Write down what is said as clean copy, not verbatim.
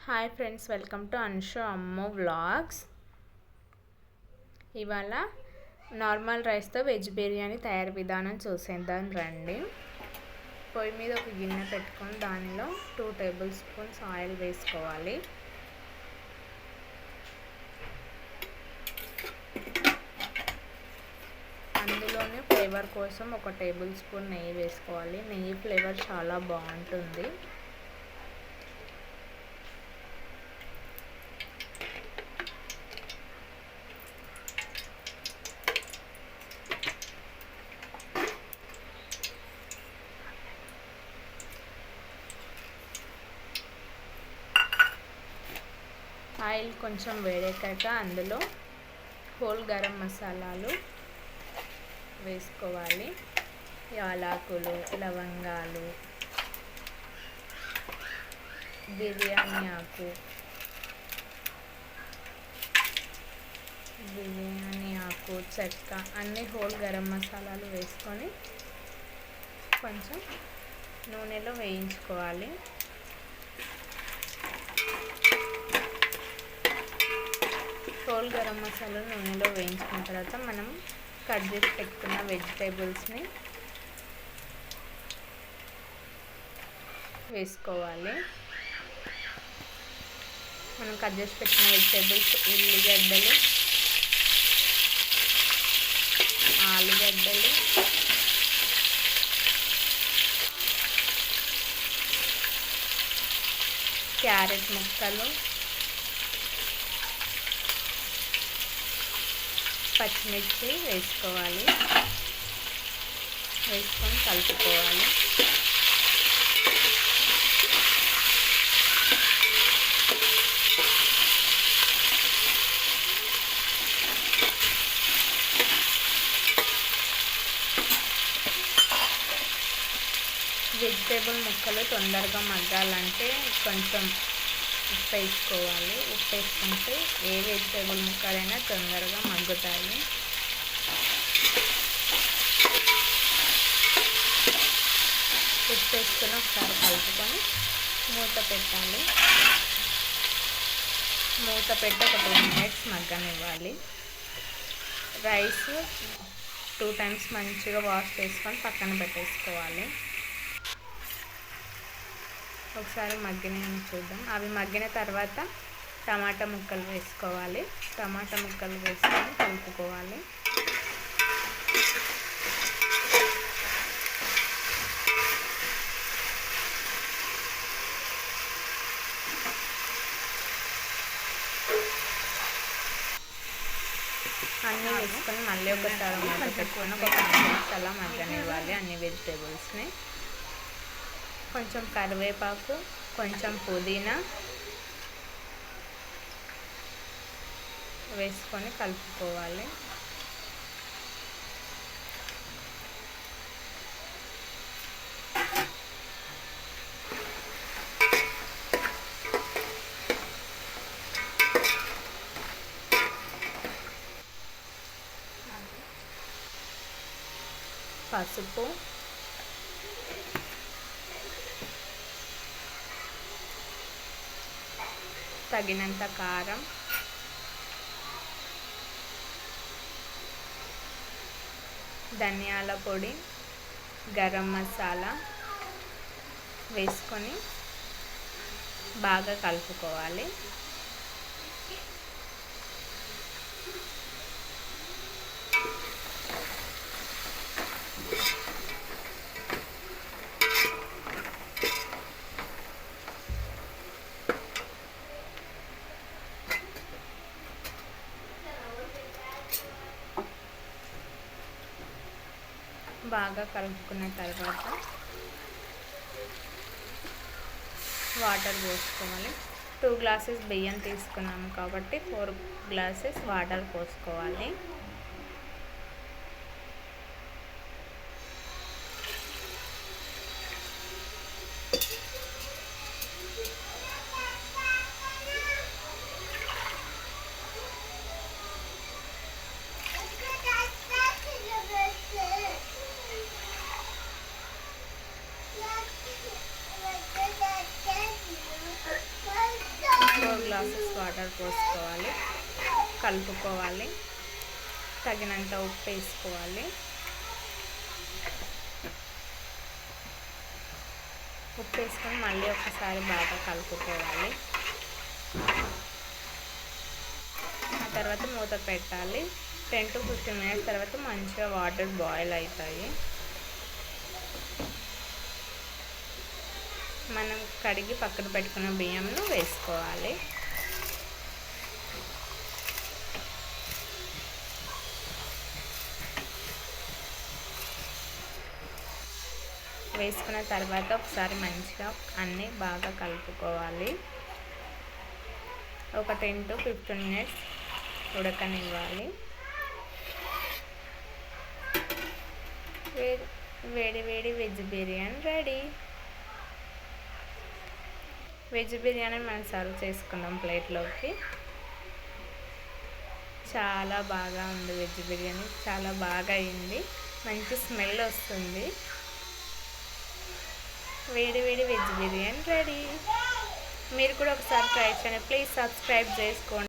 Hi friends, welcome to Anshu అమ్మో vlogs. ఇవాళ normal రైస్తో వెజ్ బిర్యానీ తయారు విధానం చూసేద్దాం రండి. పొయ్యి మీద ఒక గిన్నె పెట్టుకొని దానిలో 2 టేబుల్ స్పూన్స్ ఆయిల్ వేసుకోవాలి. అందులోనే ఫ్లేవర్ కోసం 1 టేబుల్ స్పూన్ నెయ్యి వేసుకోవాలి. నెయ్యి ఫ్లేవర్ చాలా బాగుంటుంది. ఆయిల్ కొంచెం వేడెక్కాక అందులో హోల్ గరం మసాలాలు వేసుకోవాలి. యాలకులు, లవంగాలు, బిర్యానీ ఆకు, చెక్క అన్ని హోల్ గరం మసాలాలు వేసుకొని కొంచెం నూనెలో వేయించుకోవాలి. హోల్ గరం మసాలా నూనెలో వేయించుకున్న తర్వాత మనం కట్ చేసి పెట్టుకున్న వెజిటేబుల్స్ని వేసుకోవాలి. మనం కట్ చేసి పెట్టిన వెజిటేబుల్స్ ఉల్లిగడ్డలు, ఆలుగడ్డలు, క్యారెట్ ముక్కలు, పచ్చిమిర్చి వేసుకోవాలి. వేసుకొని కలుపుకోవాలి. వెజిటేబుల్ ముక్కలు తొందరగా మగ్గాలంటే కొంచెం ఉప్పు వేసుకోవాలి. ఉప్పు వేసుకుంటే ఏ వెజిటేబుల్ ముక్కలైనా తొందరగా మగ్గుతాయి. ఉప్పు వేసుకొని ఒకసారి కలుపుకొని మూత పెట్టాలి. మూత పెట్టి ఒక 2 మినిట్స్ మగ్గనివ్వాలి. రైస్ 2 టైమ్స్ మంచిగా వాష్ చేసుకొని పక్కన పెట్టేసుకోవాలి. ఒకసారి మగ్గినవి చూద్దాం. అవి మగ్గిన తర్వాత టమాటా ముక్కలు వేసుకోవాలి. టమాటా ముక్కలు వేసుకొని కలుపుకోవాలి. అన్నీ వేసుకొని మళ్ళీ ఒకసారి మూత పెట్టుకొని ఒక 5 నిమిషాలు అలా మగ్గనివ్వాలి అన్ని వెజిటేబుల్స్ని. కొంచెం కరివేపాకు, కొంచెం పుదీనా వేసుకొని కలుపుకోవాలి. పసుపు, తగినంత కారం, ధనియాల పొడి, గరం మసాలా వేసుకొని బాగా కలుపుకోవాలి. బాగా కలుపుకున్న తర్వాత వాటర్ పోసుకోవాలి. 2 గ్లాసెస్ బియ్యం తీసుకున్నాము కాబట్టి 4 గ్లాసెస్ వాటర్ పోసుకోవాలి. 4 గ్లాసెస్ వాటర్ పోసుకోవాలి, కలుపుకోవాలి, తగినంత ఉప్పు వేసుకోవాలి. ఉప్పు వేసుకొని మళ్ళీ ఒకసారి బాగా కలుపుకోవాలి. ఆ తర్వాత మూత పెట్టాలి. 10 to 15 minutes తర్వాత మంచిగా వాటర్ బాయిల్ అవుతాయి. మనం కడిగి పక్కన పెట్టుకున్న బియ్యంను వేసుకోవాలి. వేసుకున్న తర్వాత ఒకసారి మంచిగా అన్నీ బాగా కలుపుకోవాలి. ఒక 10 to 15 minutes ఉడకనివ్వాలి. వేడి వేడి veg biryani ready. Veg biryani మనం సర్వ్ చేసుకున్నాం ప్లేట్లోకి. చాలా బాగా ఉంది వెజ్ బిర్యానీ, చాలా బాగా అయింది, మంచి స్మెల్ వస్తుంది. వేడి వేడి వెజ్ బిర్యానీ రెడీ. మీరు కూడా ఒకసారి ట్రై చేయండి. ప్లీజ్ సబ్స్క్రైబ్ చేసుకోండి.